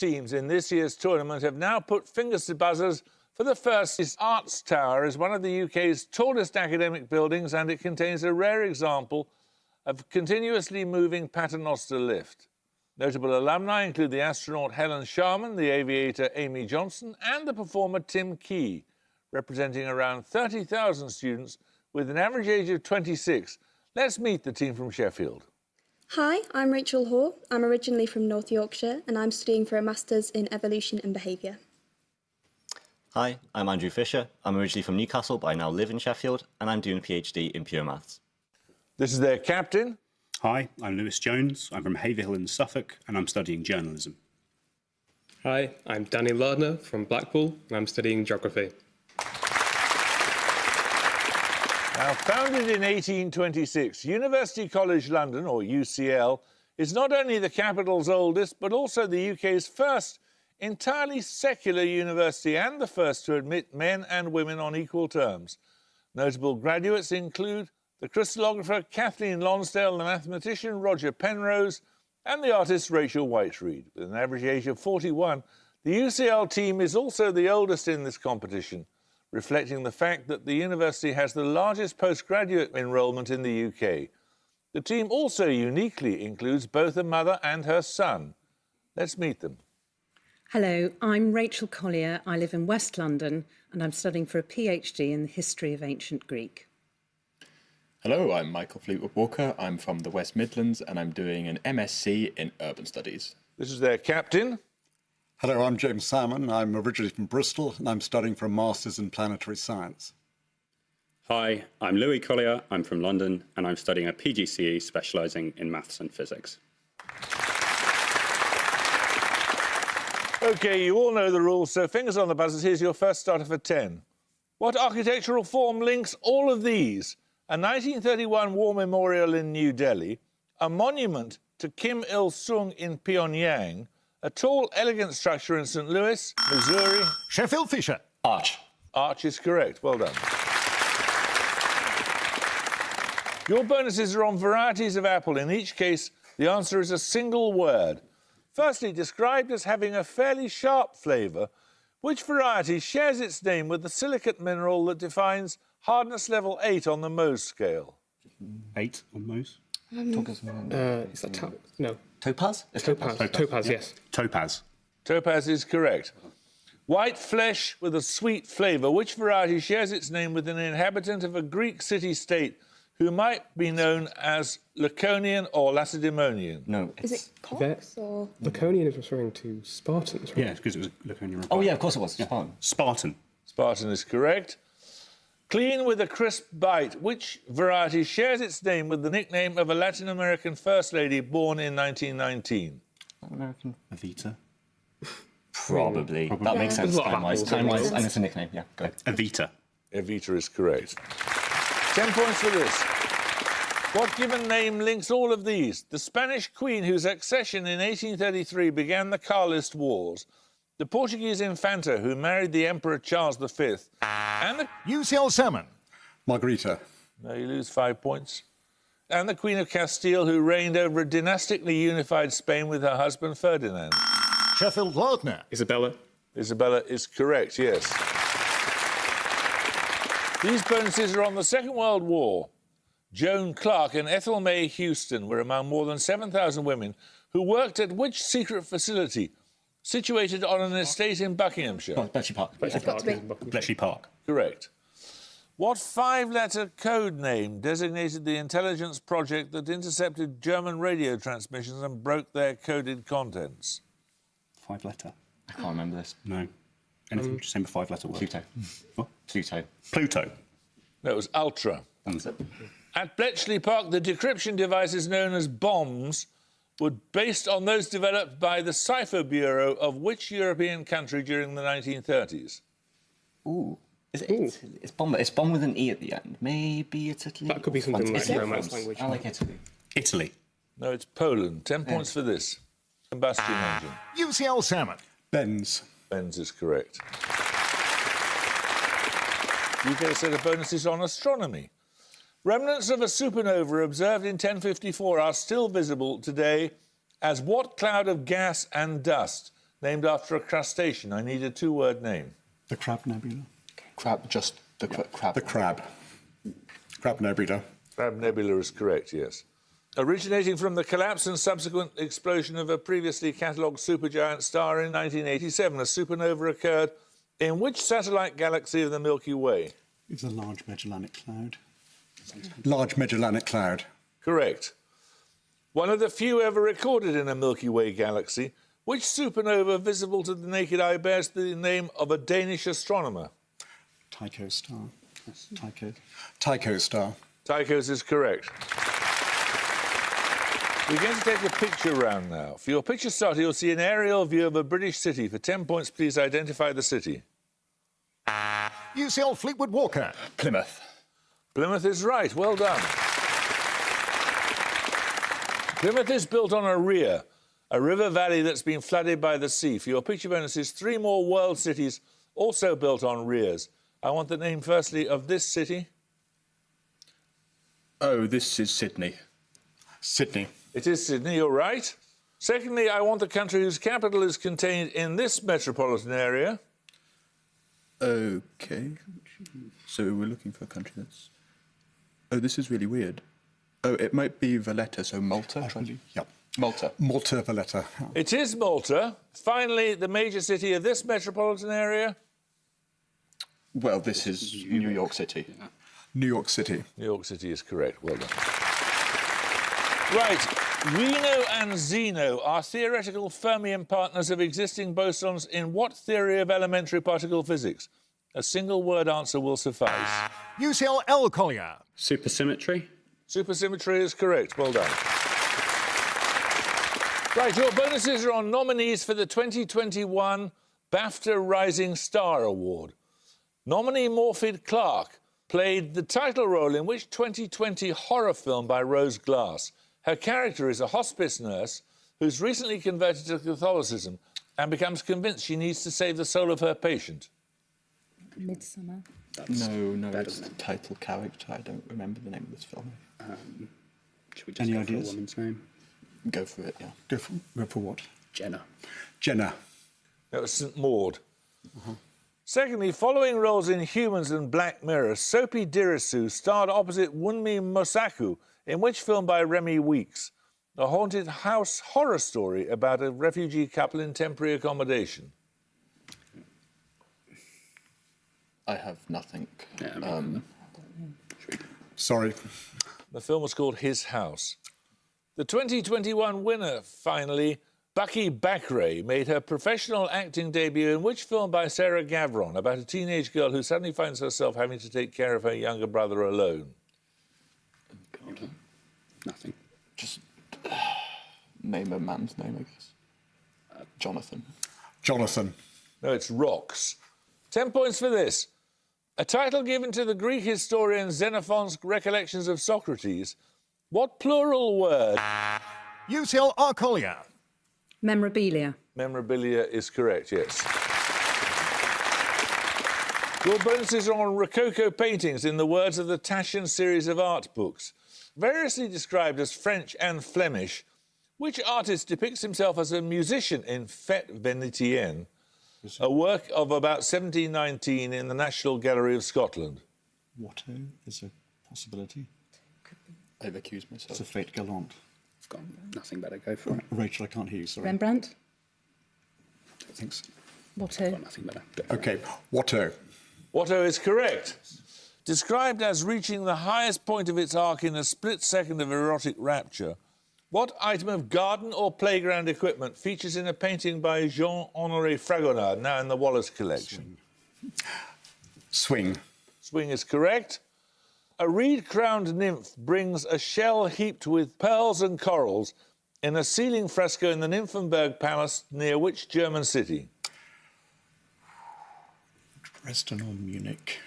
Teams in this year's tournament have now put fingers to buzzers for the first. This Arts Tower is one of the UK's tallest academic buildings, and it contains a rare example of continuously moving paternoster lift. Notable alumni include the astronaut Helen Sharman, the aviator Amy Johnson, and the performer Tim Key, representing around 30,000 students with an average age of 26. Let's meet the team from Sheffield. Hi, I'm Rachel Hoare. I'm originally from North Yorkshire and I'm studying for a Masters in Evolution and Behaviour. Hi, I'm Andrew Fisher. I'm originally from Newcastle, but I now live in Sheffield, and I'm doing a PhD in pure maths. This is their captain. Hi, I'm Lewis Jones. I'm from Haverhill in Suffolk, and I'm studying journalism. Hi, I'm Danny Lardner from Blackpool, and I'm studying geography. Now, founded in 1826, University College London, or UCL, is not only the capital's oldest, but also the UK's first entirely secular university and the first to admit men and women on equal terms. Notable graduates include the crystallographer Kathleen Lonsdale, the mathematician Roger Penrose, and the artist Rachel Whiteread. With an average age of 41, the UCL team is also the oldest in this competition, reflecting the fact that the university has the largest postgraduate enrolment in the UK. The team also uniquely includes both a mother and her son. Let's meet them. Hello, I'm Rachel Collier. I live in West London and I'm studying for a PhD in the history of ancient Greek. Hello, I'm Michael Fleetwood Walker. I'm from the West Midlands and I'm doing an MSc in Urban Studies. This is their captain. Hello, I'm James Salmon. I'm originally from Bristol and I'm studying for a Masters in Planetary Science. Hi, I'm Louis Collier. I'm from London and I'm studying a PGCE specialising in maths and physics. OK, you all know the rules, so fingers on the buzzers. Here's your first starter for 10. What architectural form links all of these? A 1931 war memorial in New Delhi, a monument to Kim Il-sung in Pyongyang, a tall, elegant structure in St. Louis, Missouri. Sheffield Fisher. Arch. Arch is correct. Well done. Your bonuses are on varieties of apple. In each case, the answer is a single word. Firstly, described as having a fairly sharp flavour, which variety shares its name with the silicate mineral that defines hardness level 8 on the Mohs scale? 8 on Mohs. Is that no? Topaz? It's topaz. Topaz, yes. Topaz. Topaz is correct. White flesh with a sweet flavour. Which variety shares its name with an inhabitant of a Greek city-state who might be known as Laconian or Lacedaemonian? No. Is it Cox or...? Laconian is referring to Spartans, right? Yeah, because it was Laconian. Oh, yeah, of course it was. Yeah. Spartan. Spartan. Spartan is correct. Clean with a crisp bite. Which variety shares its name with the nickname of a Latin American First Lady born in 1919? American. Evita. Probably. That makes sense time-wise. Time-wise, and it's a nickname, yeah. Go ahead. Evita. Evita is correct. 10 points for this. What given name links all of these? The Spanish queen whose accession in 1833 began the Carlist Wars, the Portuguese Infanta who married the Emperor Charles V, and the... UCL Salmon. Margarita. No, you lose 5 points. And the Queen of Castile who reigned over a dynastically unified Spain with her husband Ferdinand. Sheffield Lardner. Isabella. Isabella is correct, yes. These bonuses are on the Second World War. Joan Clark and Ethel May Houston were among more than 7,000 women who worked at which secret facility situated on an estate in Buckinghamshire? Bletchley Park. Bletchley Park. Correct. What five-letter code name designated the intelligence project that intercepted German radio transmissions and broke their coded contents? 5-letter. I can't remember this. No. Anything just same with 5-letter word. Pluto. What? Pluto. Pluto. No, it was Ultra. That's it. At Bletchley Park, the decryption devices known as bombs were based on those developed by the Cipher Bureau of which European country during the 1930s? Ooh. Is it Italy? It's bomb. It's bomb with an E at the end. Maybe it's Italy. That could be something like Romance language. I like Italy. Italy. No, it's Poland. 10 points for this. Combustion engine. UCL Salmon. Benz. Benz is correct. You get a set of bonuses on astronomy. Remnants of a supernova observed in 1054 are still visible today as what cloud of gas and dust? named after a crustacean. I need a two-word name. The Crab Nebula. Crab, just the crab. The Crab. Crab Nebula. Crab Nebula is correct, yes. Originating from the collapse and subsequent explosion of a previously catalogued supergiant star in 1987, a supernova occurred in which satellite galaxy of the Milky Way? It's a Large Magellanic Cloud. Large Magellanic Cloud. Correct. One of the few ever recorded in a Milky Way galaxy, which supernova visible to the naked eye bears the name of a Danish astronomer? Tycho Star. Tycho Star. Tycho's is correct. We're going to take a picture round now. For your picture starter, you'll see an aerial view of a British city. For 10 points, please identify the city. UCL Fleetwood Walker. Plymouth. Plymouth is right. Well done. Plymouth is built on a ria, a river valley that's been flooded by the sea. For your picture bonuses, 3 more world cities also built on rias. I want the name, firstly, of this city. Oh, this is Sydney. Sydney. It is Sydney, you're right. Secondly, I want the country whose capital is contained in this metropolitan area. Okay. So we're looking for a country that's... Oh, this is really weird. Oh, it might be Valletta, so Malta? Yep. Malta. Malta, Valletta. It is Malta. Finally, the major city of this metropolitan area. Well, this is New York City. New York City. New York City is correct. Well done. Right. Reno and Zeno are theoretical fermion partners of existing bosons in what theory of elementary particle physics? A single-word answer will suffice. UCL L. Collier. Supersymmetry. Supersymmetry is correct. Well done. Right, your bonuses are on nominees for the 2021 BAFTA Rising Star Award. Nominee Morfydd Clark played the title role in which 2020 horror film by Rose Glass? Her character is a hospice nurse who's recently converted to Catholicism and becomes convinced she needs to save the soul of her patient. Midsummer. No, it's the title character. I don't remember the name of this film. Should we just Any go for a ideas? woman's name? Go for it, yeah. Go for what? Jenna. Jenna. That was St Maud. Secondly, following roles in Humans and Black Mirror, Sophie Dirisu starred opposite Wunmi Mosaku in which film by Remy Weeks? A haunted house horror story about a refugee couple in temporary accommodation. I have nothing. Yeah, Sorry. The film was called His House. The 2021 winner, finally, Bucky Bakray, made her professional acting debut in which film by Sarah Gavron, about a teenage girl who suddenly finds herself having to take care of her younger brother alone? God. Nothing. Just name a man's name, I guess. Jonathan. Jonathan. No, it's Rocks. 10 points for this. A title given to the Greek historian Xenophon's recollections of Socrates. What plural word? UCL R. Collier. Memorabilia. Memorabilia is correct, yes. Your bonuses are on Rococo paintings in the words of the Taschen series of art books. Variously described as French and Flemish, which artist depicts himself as a musician in Fête Vénitienne, a work of about 1719 in the National Gallery of Scotland? Watteau is a possibility. I've accused myself. It's a Fête Galante. I've got nothing better. Go for it. Rachel, I can't hear you, sorry. Rembrandt. Thanks. Watteau. Got nothing better. Go for it. OK, Watteau. Watteau is correct. Described as reaching the highest point of its arc in a split second of erotic rapture, what item of garden or playground equipment features in a painting by Jean-Honoré Fragonard, now in the Wallace collection? Swing. Swing is correct. A reed-crowned nymph brings a shell heaped with pearls and corals in a ceiling fresco in the Nymphenburg Palace near which German city? Dresden or Munich?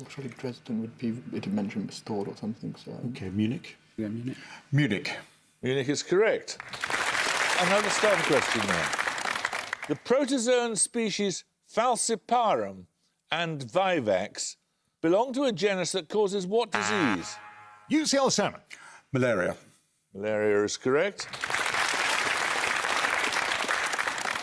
Surely Dresden would be, it'd mention restored or something, so... OK, Munich. Yeah, Munich. Munich. Munich is correct. Another starter question now. The protozoan species Falciparum and Vivax belong to a genus that causes what disease? UCL Salmon. Malaria. Malaria is correct.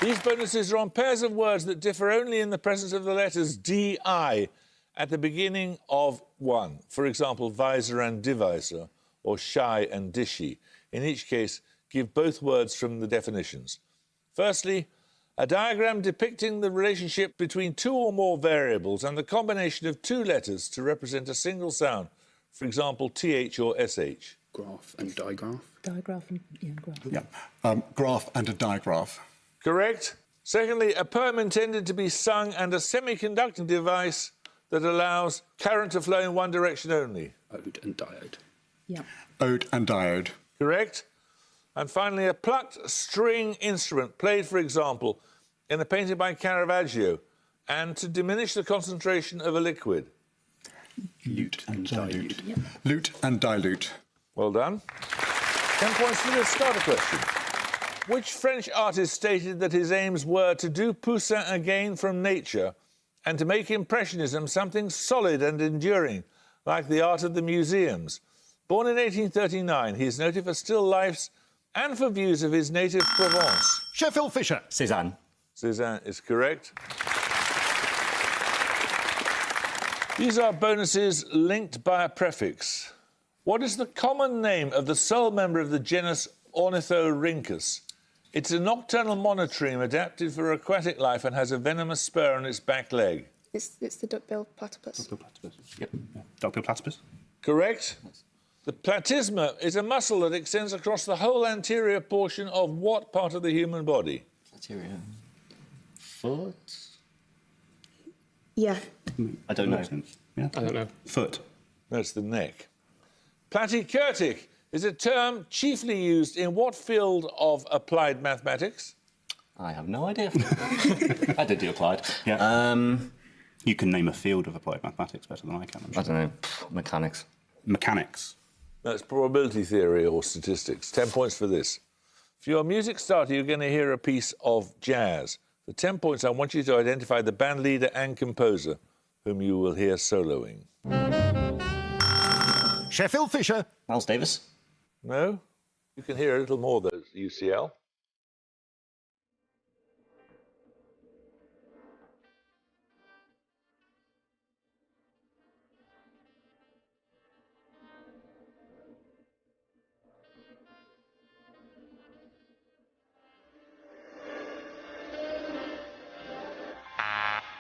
These bonuses are on pairs of words that differ only in the presence of the letters DI at the beginning of one. For example, visor and divisor, or shy and dishy. In each case, give both words from the definitions. Firstly, a diagram depicting the relationship between two or more variables and the combination of two letters to represent a single sound. For example, TH or SH. Graph and digraph. Digraph and graph. Yeah. Graph and a digraph. Correct. Secondly, a poem intended to be sung and a semiconducting device that allows current to flow in one direction only. Ode and diode. Yeah. Ode and diode. Correct. And finally, a plucked string instrument played, for example, in a painting by Caravaggio, and to diminish the concentration of a liquid. Lute and dilute. Yep. Lute and dilute. Well done. 10 points for this starter question. Which French artist stated that his aims were to do Poussin again from nature and to make Impressionism something solid and enduring, like the art of the museums? Born in 1839, he is noted for still lifes and for views of his native Provence. Sheffield Fisher. Cézanne. Cézanne is correct. These are bonuses linked by a prefix. What is the common name of the sole member of the genus Ornithorhynchus? It's a nocturnal monotreme adapted for aquatic life and has a venomous spur on its back leg. It's the duck-billed platypus. Duck-billed platypus. Yep. Yeah. Duck-billed platypus. Correct. The platysma is a muscle that extends across the whole anterior portion of what part of the human body? Anterior. Foot? Yeah. I don't know. Makes sense. Yeah. I don't know. Foot. That's the neck. Platykurtic is a term chiefly used in what field of applied mathematics? I have no idea. I did do applied. Yeah. You can name a field of applied mathematics better than I can, I'm sure. I don't know. Mechanics. Mechanics. That's probability theory or statistics. 10 points for this. For your music starter, you're going to hear a piece of jazz. For 10 points, I want you to identify the band leader and composer, whom you will hear soloing. Sheffield Fisher. Miles Davis. No? You can hear a little more, though, UCL.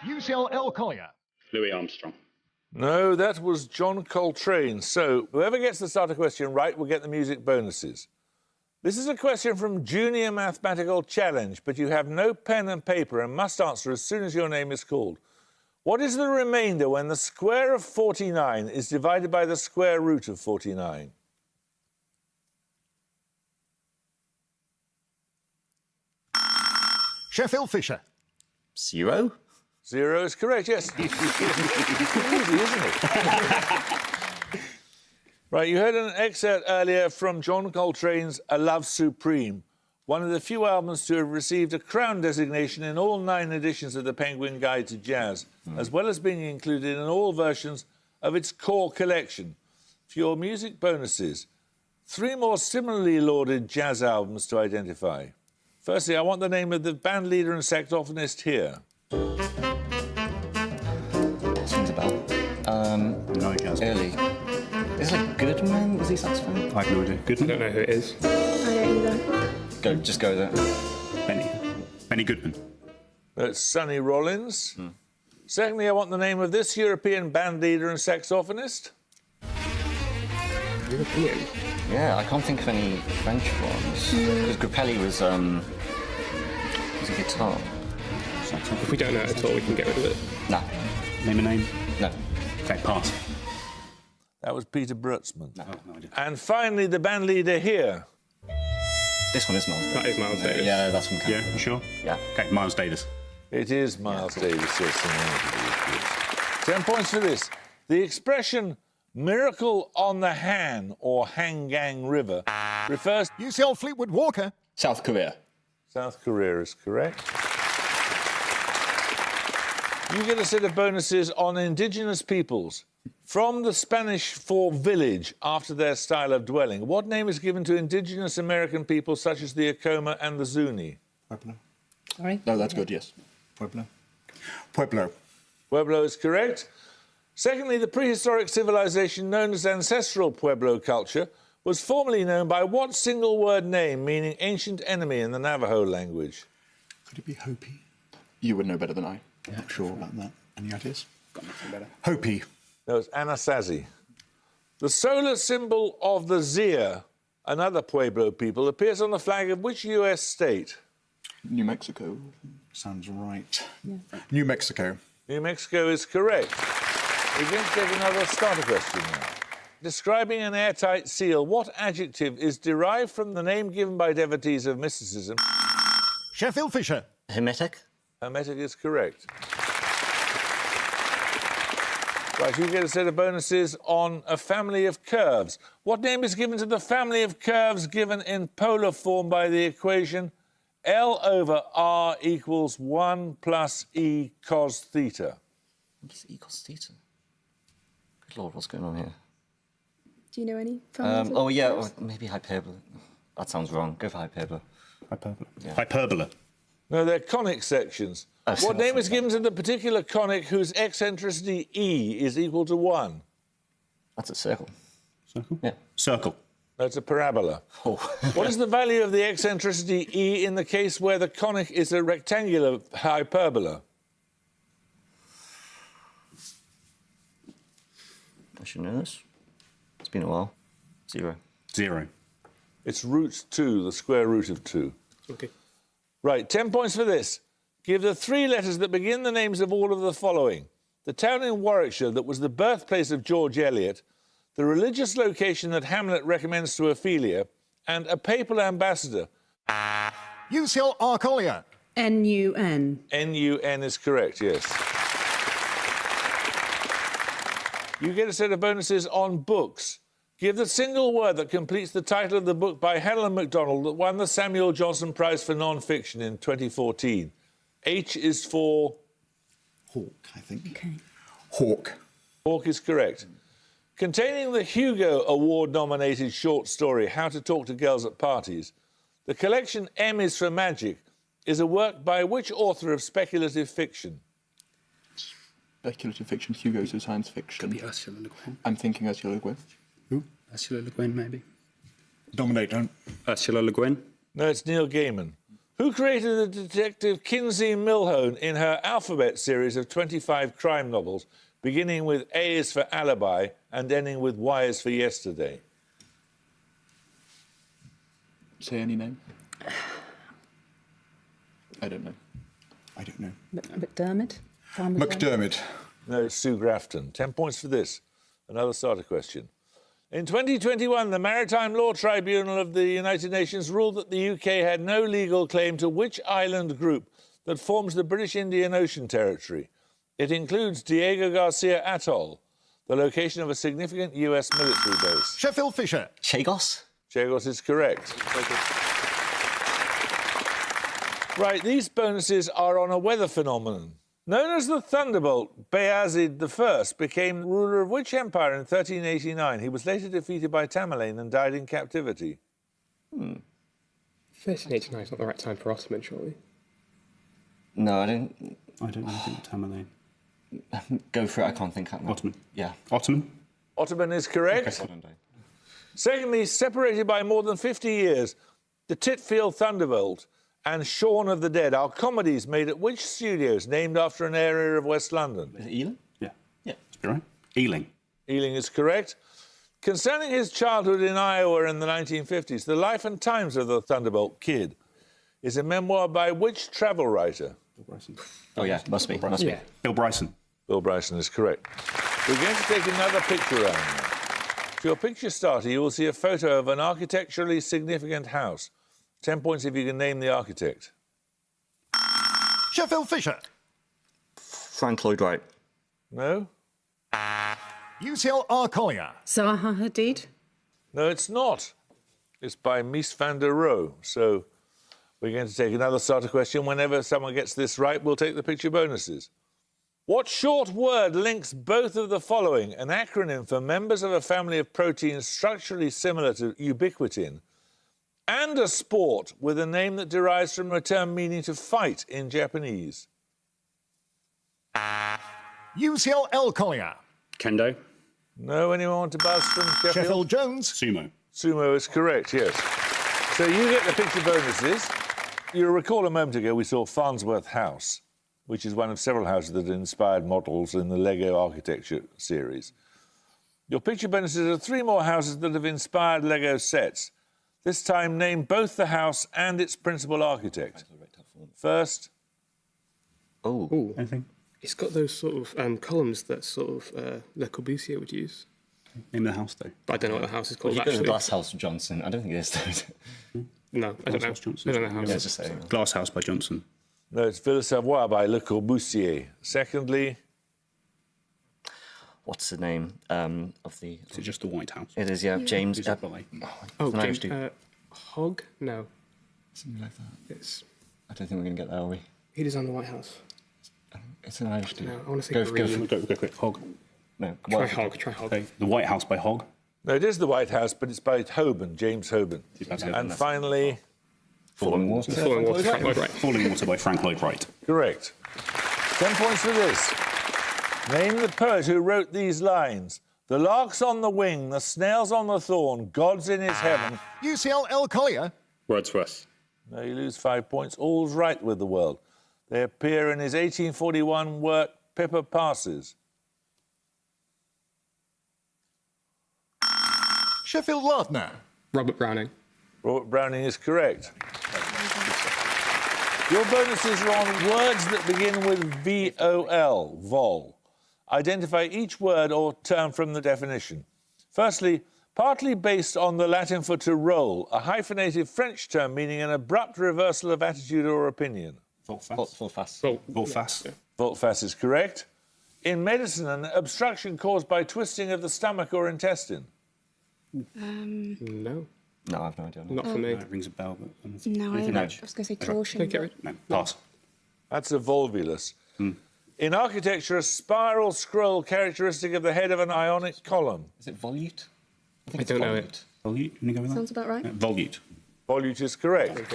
UCL Collier. Louis Armstrong. No, that was John Coltrane. So whoever gets the starter question right will get the music bonuses. This is a question from Junior Mathematical Challenge, but you have no pen and paper and must answer as soon as your name is called. What is the remainder when the square of 49 is divided by the square root of 49? Sheffield Fisher. 0. 0 is correct, yes. Easy, isn't it? Right, you heard an excerpt earlier from John Coltrane's A Love Supreme, one of the few albums to have received a Crown designation in all 9 editions of the Penguin Guide to Jazz, as well as being included in all versions of its core collection. For your music bonuses, 3 more similarly lauded jazz albums to identify. Firstly, I want the name of the band leader and saxophonist here. Sounds about. No jazz. Early. Is it Goodman? Was he saxophone? I have no idea. I Goodman? don't know who it is. I don't either. Just go there. Benny Goodman. That's Sonny Rollins. Secondly, I want the name of this European band leader and saxophonist. European. Yeah, I can't think of any French ones. Because Grappelli was a guitar. If we don't know it at all, we can get rid of it. No. Name a name? No. Okay, pass. That was Peter Brutzmann. Oh, no idea. And finally, the band leader here. This one is Miles Davis. That is Miles Davis. Yeah, that's from Canada. Yeah, you sure? Yeah. Okay, Miles Davis. It is Miles Davis, yes. 10 points for this. The expression miracle on the Han or Hangang River refers to UCL Fleetwood Walker. South Korea. South Korea is correct. You get a set of bonuses on indigenous peoples. From the Spanish for village, after their style of dwelling, what name is given to indigenous American people such as the Acoma and the Zuni? Pueblo. Sorry? No, that's good, yes. Pueblo. Pueblo. Pueblo is correct. Secondly, the prehistoric civilization known as ancestral Pueblo culture was formerly known by what single-word name meaning ancient enemy in the Navajo language? Could it be Hopi? You would know better than I. I'm not sure about that. Any ideas? Got nothing better. Hopi. No, it's Anasazi. The solar symbol of the Zia, another Pueblo people, appears on the flag of which US state? New Mexico. Sounds right. New Mexico. New Mexico is correct. We're going to take another starter question now. Describing an airtight seal, what adjective is derived from the name given by devotees of mysticism? Sheffield Fisher. Hermetic? Hermetic is correct. Right, you get a set of bonuses on a family of curves. What name is given to the family of curves given in polar form by the equation L over R equals 1 plus E cos theta? What is E cos theta? Good Lord, what's going on here? Do you know any? families of Oh, yeah, curves? or maybe hyperbola. That sounds wrong. Go for hyperbola. Hyperbola. Yeah. Hyperbola. No, they're conic sections. Oh, What so name that's is given to the particular conic whose eccentricity E is equal to 1? That's a circle. Circle? Yeah. Circle. That's a parabola. Oh. What is the value of the eccentricity E in the case where the conic is a rectangular hyperbola? I should know this. It's been a while. 0. 0. It's root 2, the square root of 2. Okay. Right, 10 points for this. Give the 3 letters that begin the names of all of the following. The town in Warwickshire that was the birthplace of George Eliot, the religious location that Hamlet recommends to Ophelia, and a papal ambassador. UCL Collier. NUN. NUN is correct, yes. You get a set of bonuses on books. Give the single word that completes the title of the book by Helen Macdonald that won the Samuel Johnson Prize for Non-Fiction in 2014. H is for... Hawk, I think. Okay. Hawk. Hawk is correct. Containing the Hugo Award-nominated short story How to Talk to Girls at Parties, the collection M is for Magic is a work by which author of speculative fiction? Speculative fiction, Hugo's of science fiction. Could be Ursula Le Guin. I'm thinking Ursula Le Guin. Who? Ursula Le Guin, maybe. Dominate, don't. Ursula Le Guin. No, it's Neil Gaiman. Who created the detective Kinsey Millhone in her Alphabet series of 25 crime novels, beginning with A is for Alibi and ending with Y is for Yesterday? Say any name. I don't know. I don't know. McDermott? Farmer McDermott. No, it's Sue Grafton. 10 points for this. Another starter question. In 2021, the Maritime Law Tribunal of the United Nations ruled that the UK had no legal claim to which island group that forms the British Indian Ocean Territory. It includes Diego Garcia Atoll, the location of a significant US military base. Sheffield Fisher. Chagos? Chagos is correct. Right, these bonuses are on a weather phenomenon. Known as the Thunderbolt, Bayezid I became ruler of which empire in 1389? He was later defeated by Tamerlane and died in captivity. 1389 is not the right time for Ottoman, surely. No, I don't. I don't know anything about Tamerlane. Go for it. I can't think. Ottoman. Yeah. Ottoman? Ottoman is correct. Okay. Secondly, separated by more than 50 years, the Titfield Thunderbolt and Shaun of the Dead are comedies made at which studios named after an area of West London? Is it Ealing? Yeah. Yeah. Must be right. Ealing. Ealing is correct. Concerning his childhood in Iowa in the 1950s, The Life and Times of the Thunderbolt Kid is a memoir by which travel writer? Bill Bryson. Oh, yeah. Must be. Must be. Yeah. Bill Bryson. Bill Bryson is correct. We're going to take another picture round now. For your picture starter, you will see a photo of an architecturally significant house. 10 points if you can name the architect. Sheffield Fisher. Frank Lloyd Wright. No? UCL Collier. Zaha Hadid? No, it's not. It's by Mies van der Rohe. So we're going to take another starter question. Whenever someone gets this right, we'll take the picture bonuses. What short word links both of the following? An acronym for members of a family of proteins structurally similar to ubiquitin and a sport with a name that derives from a term meaning to fight in Japanese? UCL Collier. Kendo. No, anyone want to buzz from Sheffield? Sheffield Jones. Sumo. Sumo is correct, yes. So you get the picture bonuses. You'll recall a moment ago we saw Farnsworth House, which is one of several houses that inspired models in the Lego architecture series. Your picture bonuses are 3 more houses that have inspired Lego sets. This time, name both the house and its principal architect. First. Oh. Anything? It's got those sort of columns that sort of Le Corbusier would use. Name the house, though. But I don't know what the house is called, You go to actually. Glass House Johnson. I don't think it is, though. No, I don't know. Glasshouse Johnson. I don't know how Yeah, it's just saying. Glass House by Johnson. No, it's Villa Savoye by Le Corbusier. Secondly. What's the name of the... Is it just the White House? It is, yeah, James... Is it by? Oh, an Irish James, dude. Hogg? No. Something like that. It's... I don't think we're going to get there, are we? He designed the White House. It's an Irish dude. No, I want to say Go green. Go quick. Hogg. No, Try well, Hogg, try Hogg. Okay. The White House by Hogg. No, it is the White House, but it's by Hoban, James Hoban. And finally. Falling Water. Falling Water, Frank Lloyd Wright. Falling Water by Frank Lloyd Wright. Correct. 10 points for this. Name the poet who wrote these lines. The lark's on the wing, the snail's on the thorn, God's in his heaven. UCL Collier. Wordsworth. No, you lose 5 points. All's right with the world. They appear in his 1841 work, Pippa Passes. Sheffield Lardner. Robert Browning. Robert Browning is correct. Your bonuses are on words that begin with V-O-L, vol. Identify each word or term from the definition. Firstly, partly based on the Latin for to roll, a hyphenated French term meaning an abrupt reversal of attitude or opinion. Volte-face. Volte-face. Volte-face is correct. In medicine, an obstruction caused by twisting of the stomach or intestine. No. No, I've no idea. Not for me. It rings a bell, but... No, I Anything was else? going to say torsion. Take it. No, pass. That's a volvulus. In architecture, a spiral scroll characteristic of the head of an ionic column. Is it volute? I don't know it. Volute? You want to go with that? Sounds about right. Volute. Volute is correct. 10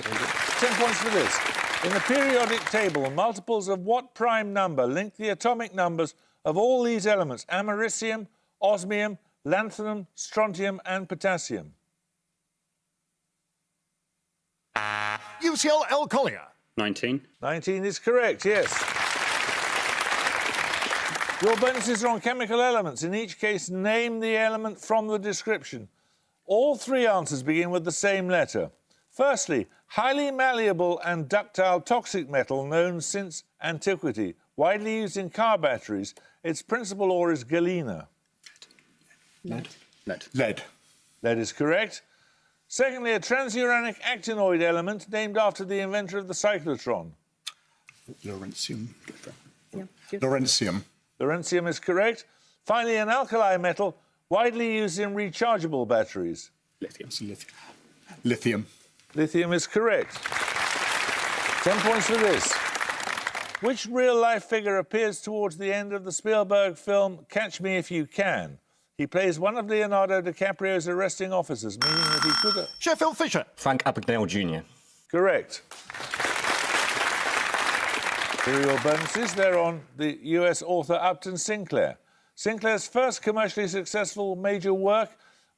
points for this. In the periodic table, multiples of what prime number link the atomic numbers of all these elements? Americium, osmium, lanthanum, strontium, and potassium. UCL Collier. 19. 19 is correct, yes. Your bonuses are on chemical elements. In each case, name the element from the description. All 3 answers begin with the same letter. Firstly, highly malleable and ductile toxic metal known since antiquity, widely used in car batteries. Its principal ore is galena. Lead. Lead is correct. Secondly, a transuranic actinoid element named after the inventor of the cyclotron. Lawrencium. Yeah, good. Lawrencium. Lawrencium is correct. Finally, an alkali metal widely used in rechargeable batteries. Lithium. Lithium. Lithium is correct. 10 points for this. Which real-life figure appears towards the end of the Spielberg film Catch Me If You Can? He plays one of Leonardo DiCaprio's arresting officers, meaning that he could... Sheffield Fisher. Frank Abagnale Jr. Correct. Here are your bonuses. They're on the US author Upton Sinclair. Sinclair's first commercially successful major work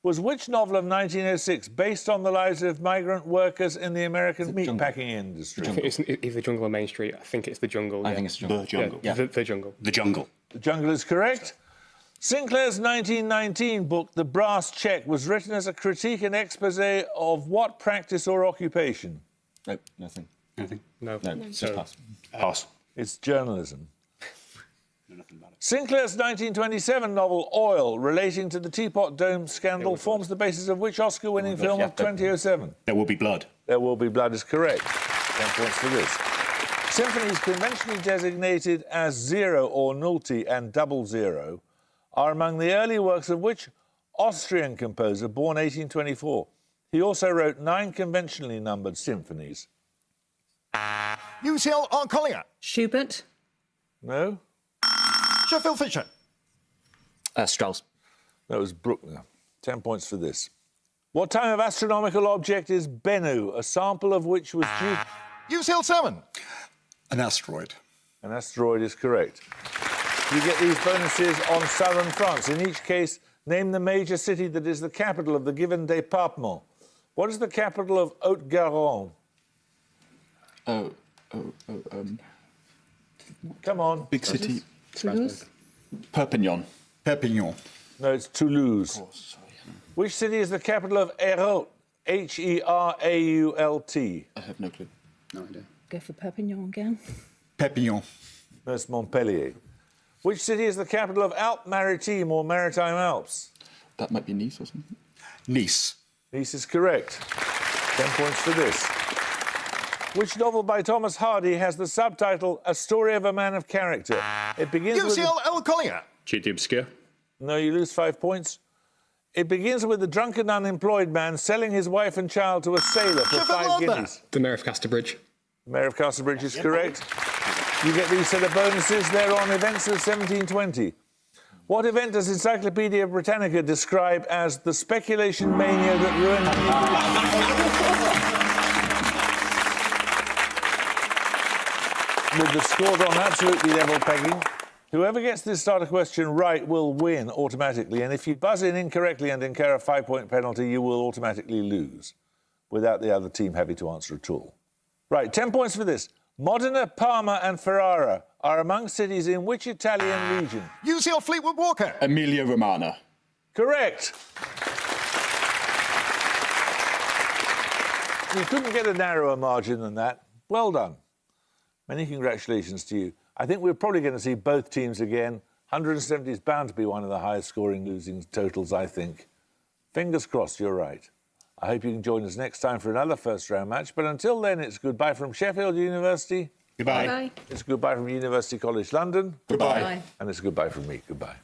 was which novel of 1906 based on the lives of migrant workers in the American meatpacking industry? I think it's either Jungle or Main Street. I think it's The Jungle. I think it's Jungle. The Jungle. Yeah, The Jungle. The Jungle. The Jungle is correct. Sinclair's 1919 book, The Brass Check, was written as a critique and expose of what practice or occupation? Nope, nothing. Anything? No. No, it's just pass. Pass. It's journalism. Know nothing about it. Sinclair's 1927 novel, Oil, relating to the Teapot Dome scandal, forms the basis of which Oscar-winning film of 2007? There Will Be Blood. There Will Be Blood is correct. 10 points for this. Symphonies conventionally designated as 0 or nulti and 00 are among the early works of which Austrian composer born 1824? He also wrote 9 conventionally numbered symphonies. UCL Collier. Schubert. No? Sheffield Fisher. Strauss. That was Bruckner. 10 points for this. What type of astronomical object is Bennu, a sample of which was due... UCL salmon. An asteroid. An asteroid is correct. You get these bonuses on southern France. In each case, name the major city that is the capital of the given département. What is the capital of Haute-Garonne? Come on. Big city. Toulouse? Perpignan. Perpignan. No, it's Toulouse. Which city is the capital of Hérault? H-E-R-A-U-L-T. I have no clue. No idea. Go for Perpignan again. Perpignan. No, it's Montpellier. Which city is the capital of Alpes-Maritimes or Maritime Alps? That might be Nice or something. Nice. Nice is correct. 10 points for this. Which novel by Thomas Hardy has the subtitle A Story of a Man of Character? It begins with... UCL El Collier. Duty obscure. No, you lose 5 points. It begins with a drunken unemployed man selling his wife and child to a sailor for Sheffield 5 London. guineas. The Mayor of Casterbridge. Mayor of Casterbridge is correct. You get these set of bonuses. They're on events of 1720. What event does Encyclopaedia Britannica describe as the speculation mania that ruined the... With the score on absolutely level pegging. Whoever gets this starter question right will win automatically, and if you buzz in incorrectly and incur a 5-point penalty, you will automatically lose, without the other team having to answer at all. Right, 10 points for this. Modena, Parma and Ferrara are among cities in which Italian region? UCL Fleetwood Walker. Emilia Romagna. Correct. You couldn't get a narrower margin than that. Well done. Many congratulations to you. I think we're probably going to see both teams again. 170 is bound to be one of the highest scoring losing totals, I think. Fingers crossed you're right. I hope you can join us next time for another first round match. But until then, it's goodbye from Sheffield University. Goodbye. Bye. It's goodbye from University College London. Goodbye. Bye. And it's goodbye from me. Goodbye.